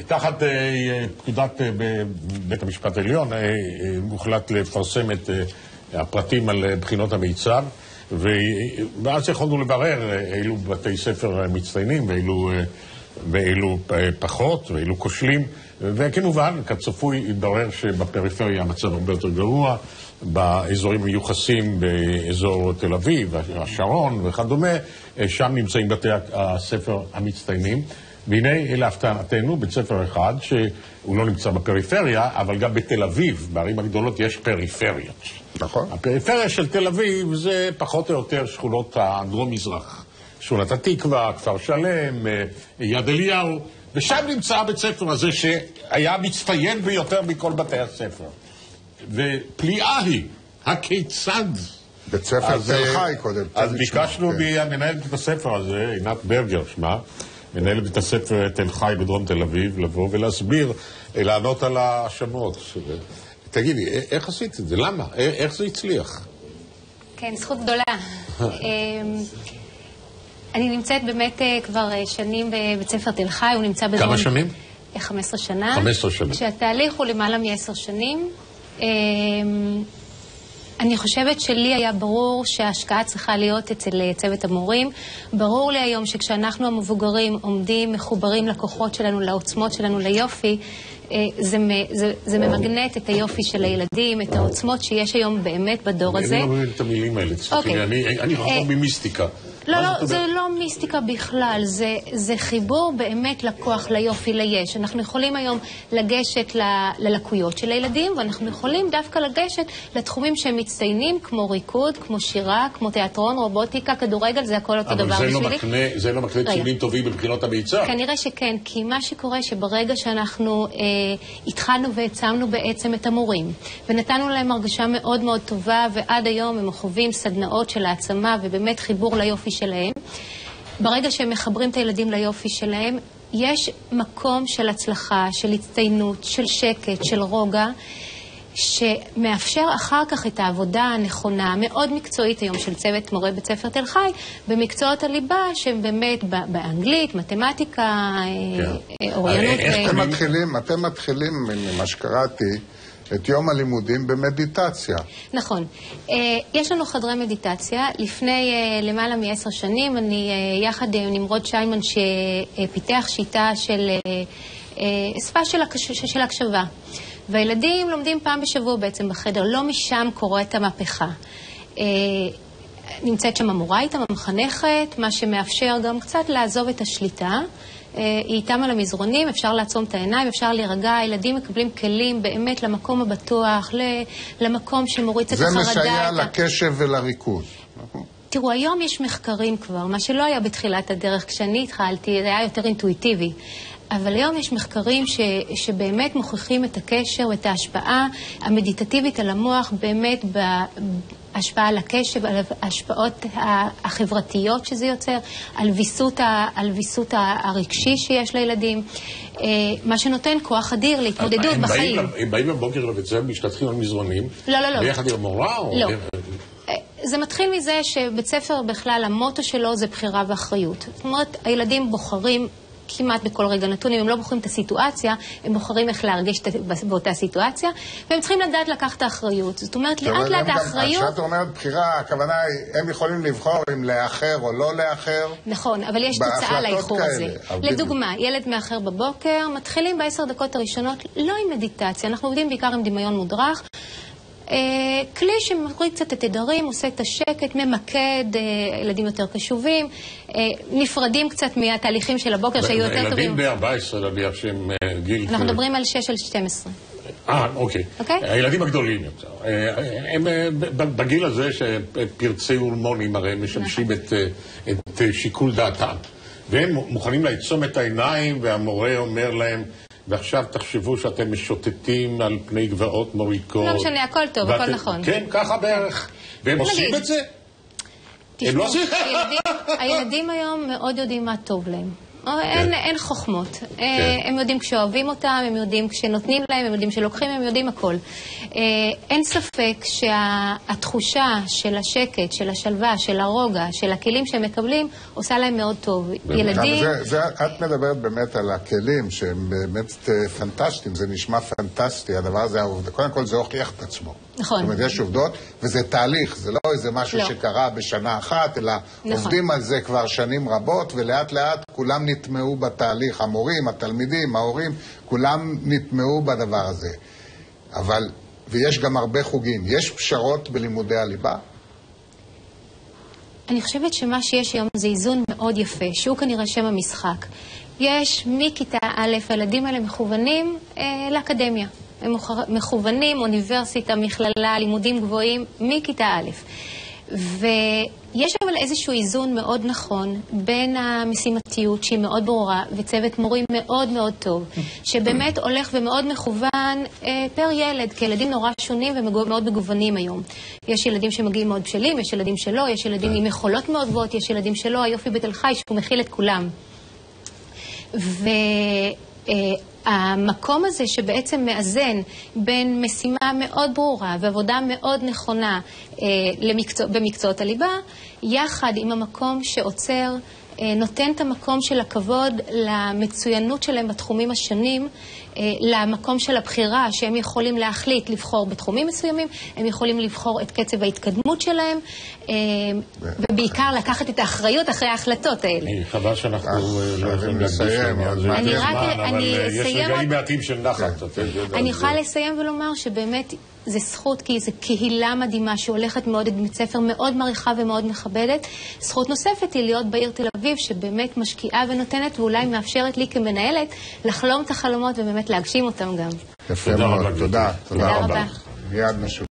תחת פקודת בית המשפט העליון הוחלט לפרסם את הפרטים על בחינות המיצ"ב, ואז יכולנו לברר אילו בתי ספר מצטיינים ואילו פחות ואילו כושלים, וכמובן כצפוי התברר שבפריפריה המצב הרבה יותר גרוע, באזורים מיוחסים באזור תל אביב, השרון וכדומה, שם נמצאים בתי הספר המצטיינים. והנה להפתעתנו בית ספר אחד שהוא לא נמצא בפריפריה, אבל גם בתל אביב, בערים הגדולות יש פריפריות. נכון. הפריפריה של תל אביב זה פחות או יותר שכונות הדרום-מזרח. שכונת התקווה, כפר שלם, יד אליהו, ושם נמצא הבית ספר הזה שהיה מצטיין ביותר מכל בתי הספר. ופליאה היא, הכיצד? בית ספר תל חי קודם. אז ביקשנו מהמנהלת בית הספר הזה, עינת ברגר שמה, מנהלת בית הספר תל חי בדרום תל אביב, לבוא ולהסביר, לענות על האשמות. תגידי, איך עשית את זה? למה? איך זה הצליח? כן, זכות גדולה. אני נמצאת באמת כבר שנים בבית ספר תל חי, הוא נמצא בדרום... כמה שנים? 15 שנה. 15 שנים. כשהתהליך הוא למעלה מ10 שנים. אני חושבת שלי היה ברור שההשקעה צריכה להיות אצל צוות המורים. ברור לי היום שכשאנחנו המבוגרים עומדים, מחוברים לכוחות שלנו, לעוצמות שלנו, ליופי, זה ממגנט את היופי של הילדים, את העוצמות שיש היום באמת בדור הזה. אני לא מבין את המילים האלה, תסתכלי, אני חושב ממיסטיקה. לא, זה לא מיסטיקה בכלל, זה חיבור באמת לכוח, ליופי, ליש. אנחנו יכולים היום לגשת ללקויות של הילדים, ואנחנו יכולים דווקא לגשת לתחומים שהם מצטיינים, כמו ריקוד, כמו שירה, כמו תיאטרון, רובוטיקה, כדורגל, זה הכל אותו דבר בשבילי. אבל זה לא מקנה ציונים טובים בבחינות המיצ"ב. כנראה שכן, כי מה שקורה שברגע שאנחנו התחלנו והצמנו בעצם את המורים, ונתנו להם הרגשה מאוד מאוד טובה, ועד היום הם חווים סדנאות של העצמה, ובאמת חיבור ליופי שלהם. ברגע שהם מחברים את הילדים ליופי שלהם, יש מקום של הצלחה, של הצטיינות, של שקט, של רוגע, שמאפשר אחר כך את העבודה הנכונה, מאוד מקצועית היום של צוות מורה בית ספר תל חי, במקצועות הליבה שהם באמת באנגלית, מתמטיקה, אוריינות. אתם מתחילים ממה שקראתי, את יום הלימודים במדיטציה. נכון. יש לנו חדרי מדיטציה. לפני למעלה מ10 שנים, אני יחד עם נמרוד שיימן שפיתח שיטה של שפה של הקשבה. והילדים לומדים פעם בשבוע בעצם בחדר. לא משם קורית המהפכה. נמצאת שם המורה איתם, המחנכת, מה שמאפשר גם קצת לעזוב את השליטה. היא איתם על המזרונים, אפשר לעצום את העיניים, אפשר להירגע, הילדים מקבלים כלים באמת למקום הבטוח, למקום שמוריץ את החרדה. זה מסייע לקשב ולריכוז. תראו, היום יש מחקרים כבר, מה שלא היה בתחילת הדרך, כשאני התחלתי, זה היה יותר אינטואיטיבי. אבל היום יש מחקרים שבאמת מוכיחים את הקשר ואת ההשפעה המדיטטיבית על המוח, באמת בהשפעה על הקשב, על ההשפעות החברתיות שזה יוצר, על ויסות הרגשי שיש לילדים, מה שנותן כוח אדיר להתמודדות בחיים. הם באים בבוקר לבית ספר, משתתחים על מזרונים? לא. ביחד עם המורה? לא. זה מתחיל מזה שבית ספר בכלל, המוטו שלו זה בחירה ואחריות. זאת אומרת, הילדים בוחרים כמעט בכל רגע נתון, אם הם לא בוחרים את הסיטואציה, הם בוחרים איך להרגיש באותה סיטואציה, והם צריכים לדעת לקחת את האחריות. זאת אומרת, לאט לאט האחריות... כשאת אומרת בחירה, הכוונה היא, הם יכולים לבחור אם לאחר או לא לאחר. נכון, אבל יש תוצאה לאיחור הזה. לדוגמה, ילד מאחר בבוקר, מתחילים ב10 דקות הראשונות, לא עם מדיטציה, אנחנו עובדים בעיקר עם דמיון מודרך, כלי שמוריד קצת את התדרים, עושה את השקט, ממקד, ילדים יותר קשובים, נפרדים קצת מהתהליכים של הבוקר שהיו יותר טובים. ילדים בני 14, נניח שהם גיל... אנחנו מדברים על 6 על 12. אוקיי. הילדים הגדולים יותר. הם בגיל הזה שפרצי הורמונים הרי משמשים את שיקול דעתם. והם מוכנים לעצום את העיניים, והמורה אומר להם, ועכשיו תחשבו שאתם משוטטים על פני גבעות מוריקות. לא משנה, הכל טוב, הכל נכון. כן, ככה בערך. והם עושים את זה? הם לא עושים? הילדים היום מאוד יודעים מה טוב להם. אין חוכמות. הם יודעים כשאוהבים אותם, הם יודעים כשנותנים להם, הם יודעים שלוקחים, הם יודעים הכל. אין ספק שהתחושה של השקט, של השלווה, של הרוגע, של הכלים שהם מקבלים, עושה להם מאוד טוב. ילדים... את מדברת באמת על הכלים שהם באמת פנטסטיים, זה נשמע פנטסטי, הדבר הזה, קודם כל זה הוכיח את עצמו. נכון. זאת אומרת, יש עובדות, וזה תהליך, זה לא איזה משהו שקרה בשנה אחת, אלא עובדים על זה כבר שנים רבות, ולאט לאט כולם נטמעו בתהליך, המורים, התלמידים, ההורים, כולם נטמעו בדבר הזה. אבל, ויש גם הרבה חוגים, יש פשרות בלימודי הליבה? אני חושבת שמה שיש היום זה איזון מאוד יפה, שהוא כנראה שם המשחק. יש מכיתה א', הילדים האלה מכוונים לאקדמיה. הם מכוונים, אוניברסיטה, מכללה, לימודים גבוהים, מכיתה א'. ויש אבל איזשהו איזון מאוד נכון בין המשימתיות שהיא מאוד ברורה וצוות מורים מאוד מאוד טוב, שבאמת הולך ומאוד מכוון פר ילד, כי ילדים נורא שונים ומאוד מגוונים היום. יש ילדים שמגיעים מאוד בשלים, יש ילדים שלא, יש ילדים עם יכולות מאוד גבוהות, יש ילדים שלא, היופי בתל חי שהוא מכיל את כולם. המקום הזה שבעצם מאזן בין משימה מאוד ברורה ועבודה מאוד נכונה במקצועות הליבה, יחד עם המקום שעוצר, נותן את המקום של הכבוד למצוינות שלהם בתחומים השונים, למקום של הבחירה שהם יכולים להחליט לבחור בתחומים מסוימים, הם יכולים לבחור את קצב ההתקדמות שלהם, ובעיקר לקחת את האחריות אחרי ההחלטות האלה. חבל שאנחנו לא יכולים לסיים, אבל יש רגעים מעטים של נחת. אני יכולה לסיים ולומר שבאמת זה זכות, כי זו קהילה מדהימה שהולכת מאוד בבית ספר, מאוד מעריכה ומאוד מכבדת. זכות נוספת היא להיות בעיר תל אביב, שבאמת משקיעה ונותנת, ואולי מאפשרת לי כמנהלת לחלום את החלומות ובאמת להגשים אותם גם. יפה מאוד, תודה. תודה רבה. מיד משהו.